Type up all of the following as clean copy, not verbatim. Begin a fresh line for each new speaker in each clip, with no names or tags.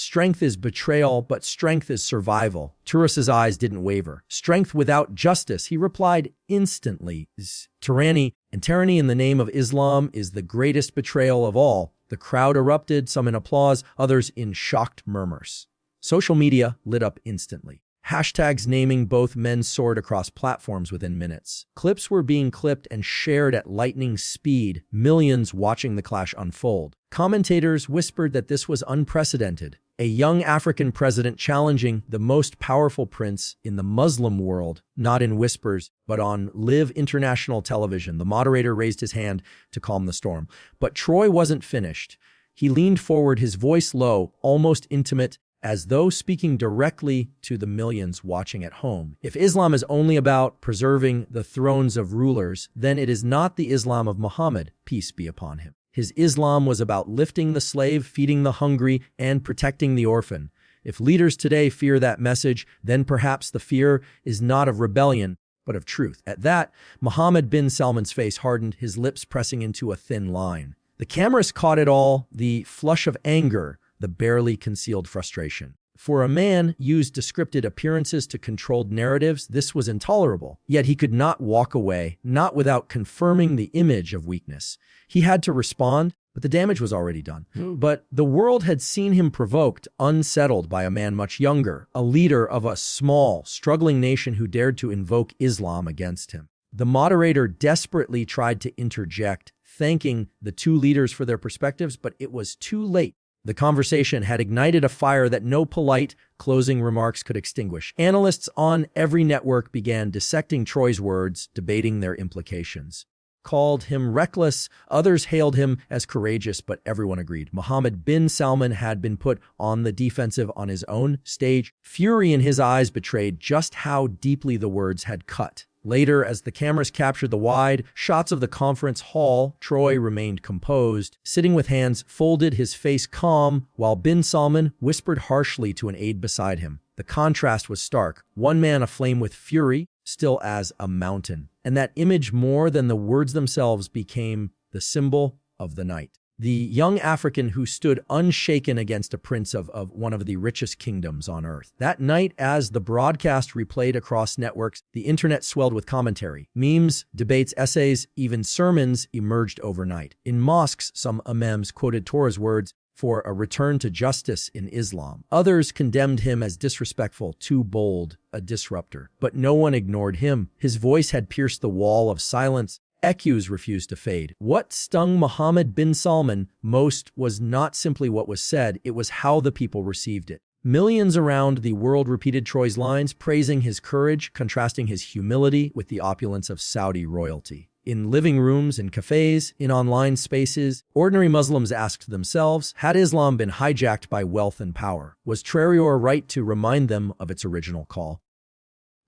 strength is betrayal, but strength is survival. Turus's eyes didn't waver. Strength without justice, he replied instantly, is tyranny, and tyranny in the name of Islam is the greatest betrayal of all. The crowd erupted, some in applause, others in shocked murmurs. Social media lit up instantly. Hashtags naming both men soared across platforms within minutes. Clips were being clipped and shared at lightning speed, millions watching the clash unfold. Commentators whispered that this was unprecedented. A young African president challenging the most powerful prince in the Muslim world, not in whispers, but on live international television. The moderator raised his hand to calm the storm. But Traoré wasn't finished. He leaned forward, his voice low, almost intimate, as though speaking directly to the millions watching at home. If Islam is only about preserving the thrones of rulers, then it is not the Islam of Muhammad, peace be upon him. His Islam was about lifting the slave, feeding the hungry, and protecting the orphan. If leaders today fear that message, then perhaps the fear is not of rebellion, but of truth. At that, Mohammed bin Salman's face hardened, his lips pressing into a thin line. The cameras caught it all, the flush of anger, the barely concealed frustration. For a man used to scripted appearances to controlled narratives, this was intolerable. Yet he could not walk away, not without confirming the image of weakness. He had to respond, but the damage was already done. But the world had seen him provoked, unsettled by a man much younger, a leader of a small, struggling nation who dared to invoke Islam against him. The moderator desperately tried to interject, thanking the two leaders for their perspectives, but it was too late. The conversation had ignited a fire that no polite closing remarks could extinguish. Analysts on every network began dissecting Traoré's words, debating their implications. Called him reckless, others hailed him as courageous, but everyone agreed. Mohammed bin Salman had been put on the defensive on his own stage. Fury in his eyes betrayed just how deeply the words had cut. Later, as the cameras captured the wide shots of the conference hall, Traoré remained composed, sitting with hands folded, his face calm, while bin Salman whispered harshly to an aide beside him. The contrast was stark, one man aflame with fury, still as a mountain. And that image, more than the words themselves, became the symbol of the night. The young African who stood unshaken against a prince of one of the richest kingdoms on earth. That night, as the broadcast replayed across networks, the internet swelled with commentary. Memes, debates, essays, even sermons emerged overnight. In mosques, some imams quoted Torah's words for a return to justice in Islam. Others condemned him as disrespectful, too bold, a disruptor. But no one ignored him. His voice had pierced the wall of silence. Echoes refused to fade. What stung Mohammed bin Salman most was not simply what was said, it was how the people received it. Millions around the world repeated Traoré's lines, praising his courage, contrasting his humility with the opulence of Saudi royalty. In living rooms, in cafes, in online spaces, ordinary Muslims asked themselves, had Islam been hijacked by wealth and power? Was Traoré right to remind them of its original call?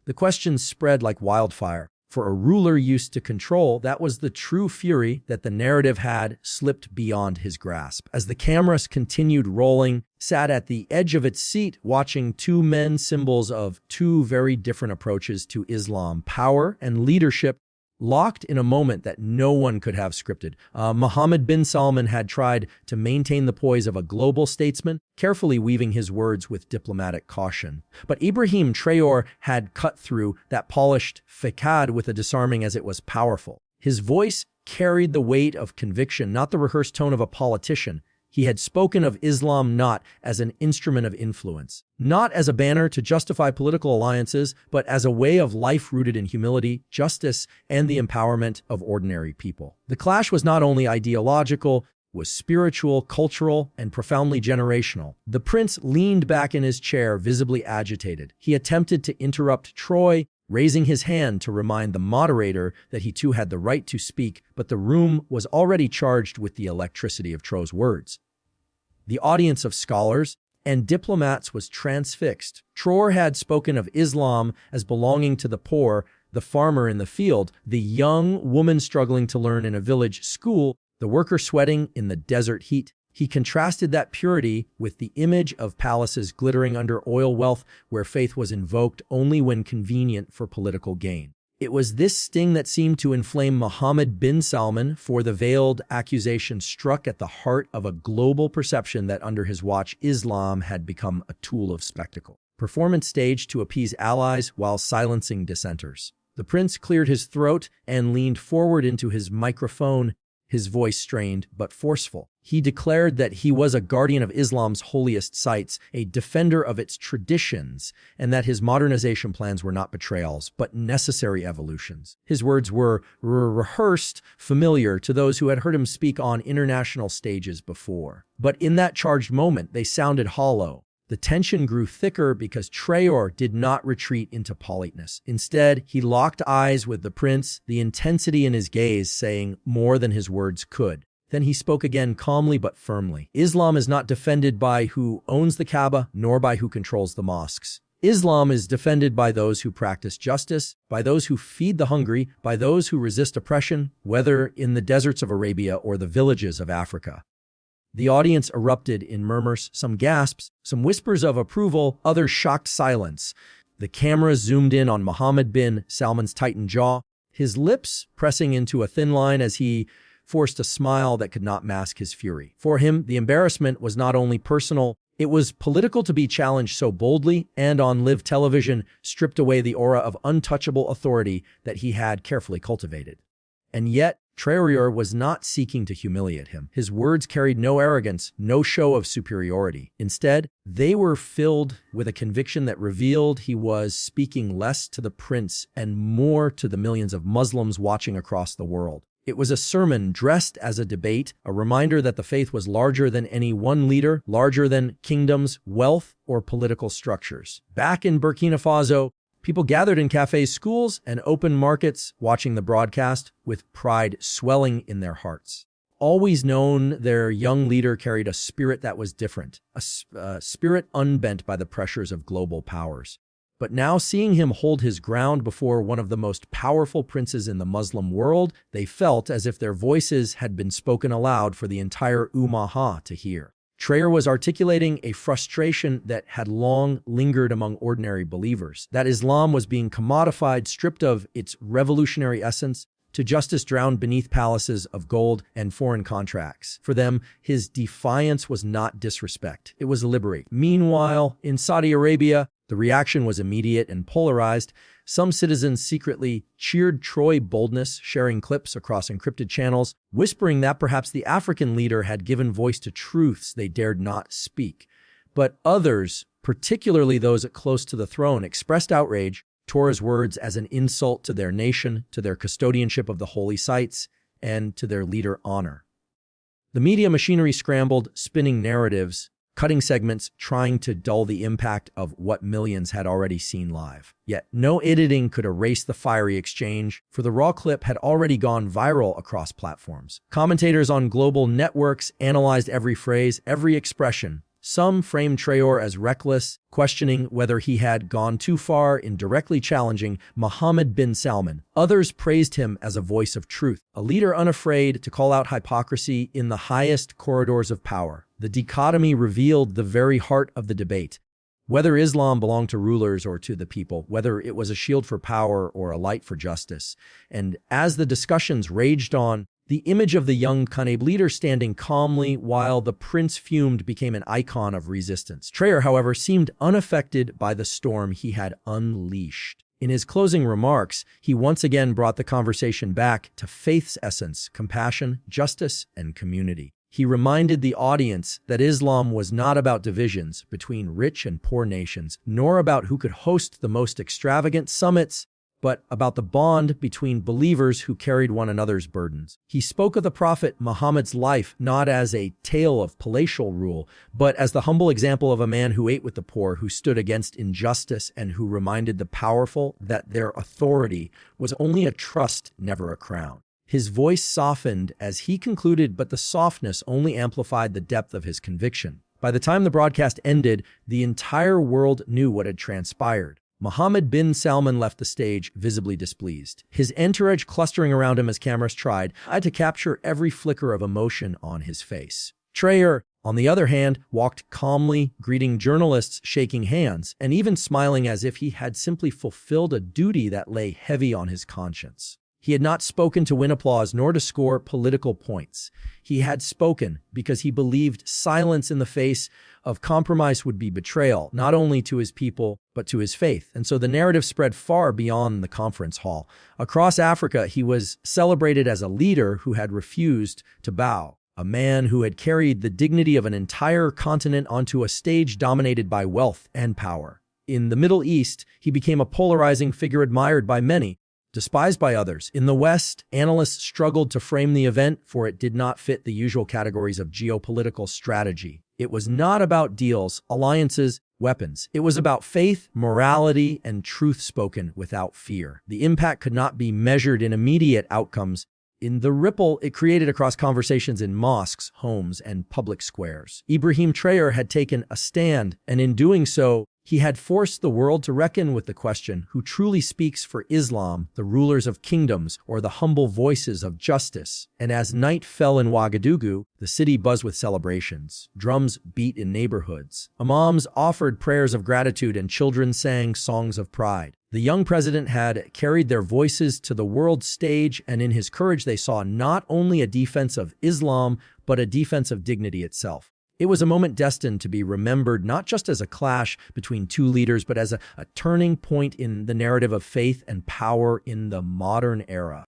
The questions spread like wildfire. For a ruler used to control, that was the true fury that the narrative had slipped beyond his grasp. As the cameras continued rolling, sat at the edge of its seat, watching two men, symbols of two very different approaches to Islam, power and leadership, locked in a moment that no one could have scripted. Mohammed bin Salman had tried to maintain the poise of a global statesman, carefully weaving his words with diplomatic caution. But Ibrahim Traoré had cut through that polished facade with a disarming as it was powerful. His voice carried the weight of conviction, not the rehearsed tone of a politician. He had spoken of Islam not as an instrument of influence, not as a banner to justify political alliances, but as a way of life rooted in humility, justice, and the empowerment of ordinary people. The clash was not only ideological, was spiritual, cultural, and profoundly generational. The prince leaned back in his chair, visibly agitated. He attempted to interrupt Traoré, raising his hand to remind the moderator that he too had the right to speak, but the room was already charged with the electricity of Traoré's words. The audience of scholars and diplomats was transfixed. Traoré had spoken of Islam as belonging to the poor, the farmer in the field, the young woman struggling to learn in a village school, the worker sweating in the desert heat. He contrasted that purity with the image of palaces glittering under oil wealth where faith was invoked only when convenient for political gain. It was this sting that seemed to inflame Mohammed bin Salman, for the veiled accusation struck at the heart of a global perception that under his watch Islam had become a tool of spectacle. Performance staged to appease allies while silencing dissenters. The prince cleared his throat and leaned forward into his microphone, his voice strained but forceful. He declared that he was a guardian of Islam's holiest sites, a defender of its traditions, and that his modernization plans were not betrayals, but necessary evolutions. His words were rehearsed, familiar to those who had heard him speak on international stages before. But in that charged moment, they sounded hollow. The tension grew thicker because Traoré did not retreat into politeness. Instead, he locked eyes with the prince, the intensity in his gaze saying more than his words could. Then he spoke again calmly but firmly. Islam is not defended by who owns the Kaaba, nor by who controls the mosques. Islam is defended by those who practice justice, by those who feed the hungry, by those who resist oppression, whether in the deserts of Arabia or the villages of Africa. The audience erupted in murmurs, some gasps, some whispers of approval, others shocked silence. The camera zoomed in on Mohammed bin Salman's tightened jaw, his lips pressing into a thin line as he forced a smile that could not mask his fury. For him, the embarrassment was not only personal, it was political to be challenged so boldly and on live television stripped away the aura of untouchable authority that he had carefully cultivated. And yet, Traoré was not seeking to humiliate him. His words carried no arrogance, no show of superiority. Instead, they were filled with a conviction that revealed he was speaking less to the prince and more to the millions of Muslims watching across the world. It was a sermon dressed as a debate, a reminder that the faith was larger than any one leader, larger than kingdoms, wealth, or political structures. Back in Burkina Faso, people gathered in cafes, schools, and open markets, watching the broadcast with pride swelling in their hearts. Always known, their young leader carried a spirit that was different, a spirit unbent by the pressures of global powers. But now, seeing him hold his ground before one of the most powerful princes in the Muslim world, they felt as if their voices had been spoken aloud for the entire Ummah to hear. Traoré was articulating a frustration that had long lingered among ordinary believers, that Islam was being commodified, stripped of its revolutionary essence, to justice drowned beneath palaces of gold and foreign contracts. For them, his defiance was not disrespect, it was liberate. Meanwhile, in Saudi Arabia, the reaction was immediate and polarized. Some citizens secretly cheered Traoré's boldness, sharing clips across encrypted channels, whispering that perhaps the African leader had given voice to truths they dared not speak. But others, particularly those close to the throne, expressed outrage, Traoré's words as an insult to their nation, to their custodianship of the holy sites, and to their leader honor. The media machinery scrambled, spinning narratives, cutting segments, trying to dull the impact of what millions had already seen live. Yet no editing could erase the fiery exchange, for the raw clip had already gone viral across platforms. Commentators on global networks analyzed every phrase, every expression. Some framed Traoré as reckless, questioning whether he had gone too far in directly challenging Mohammed bin Salman. Others praised him as a voice of truth, a leader unafraid to call out hypocrisy in the highest corridors of power. The dichotomy revealed the very heart of the debate. Whether Islam belonged to rulers or to the people, whether it was a shield for power or a light for justice. And as the discussions raged on, the image of the young Qanab leader standing calmly while the prince fumed became an icon of resistance. Traoré, however, seemed unaffected by the storm he had unleashed. In his closing remarks, he once again brought the conversation back to faith's essence, compassion, justice, and community. He reminded the audience that Islam was not about divisions between rich and poor nations, nor about who could host the most extravagant summits, but about the bond between believers who carried one another's burdens. He spoke of the Prophet Muhammad's life not as a tale of palatial rule, but as the humble example of a man who ate with the poor, who stood against injustice, and who reminded the powerful that their authority was only a trust, never a crown. His voice softened as he concluded, but the softness only amplified the depth of his conviction. By the time the broadcast ended, the entire world knew what had transpired. Mohammed bin Salman left the stage, visibly displeased, his entourage clustering around him as cameras tried to capture every flicker of emotion on his face. Traoré, on the other hand, walked calmly, greeting journalists, shaking hands, and even smiling as if he had simply fulfilled a duty that lay heavy on his conscience. He had not spoken to win applause nor to score political points. He had spoken because he believed silence in the face of compromise would be betrayal, not only to his people, but to his faith. And so the narrative spread far beyond the conference hall. Across Africa, he was celebrated as a leader who had refused to bow, a man who had carried the dignity of an entire continent onto a stage dominated by wealth and power. In the Middle East, he became a polarizing figure admired by many, despised by others. In the West, analysts struggled to frame the event, for it did not fit the usual categories of geopolitical strategy. It was not about deals, alliances, weapons. It was about faith, morality, and truth spoken without fear. The impact could not be measured in immediate outcomes. In the ripple it created across conversations in mosques, homes, and public squares. Ibrahim Traoré had taken a stand, and in doing so, he had forced the world to reckon with the question, who truly speaks for Islam, the rulers of kingdoms, or the humble voices of justice? And as night fell in Ouagadougou, the city buzzed with celebrations. Drums beat in neighborhoods. Imams offered prayers of gratitude and children sang songs of pride. The young president had carried their voices to the world stage, and in his courage they saw not only a defense of Islam, but a defense of dignity itself. It was a moment destined to be remembered not just as a clash between two leaders, but as a turning point in the narrative of faith and power in the modern era.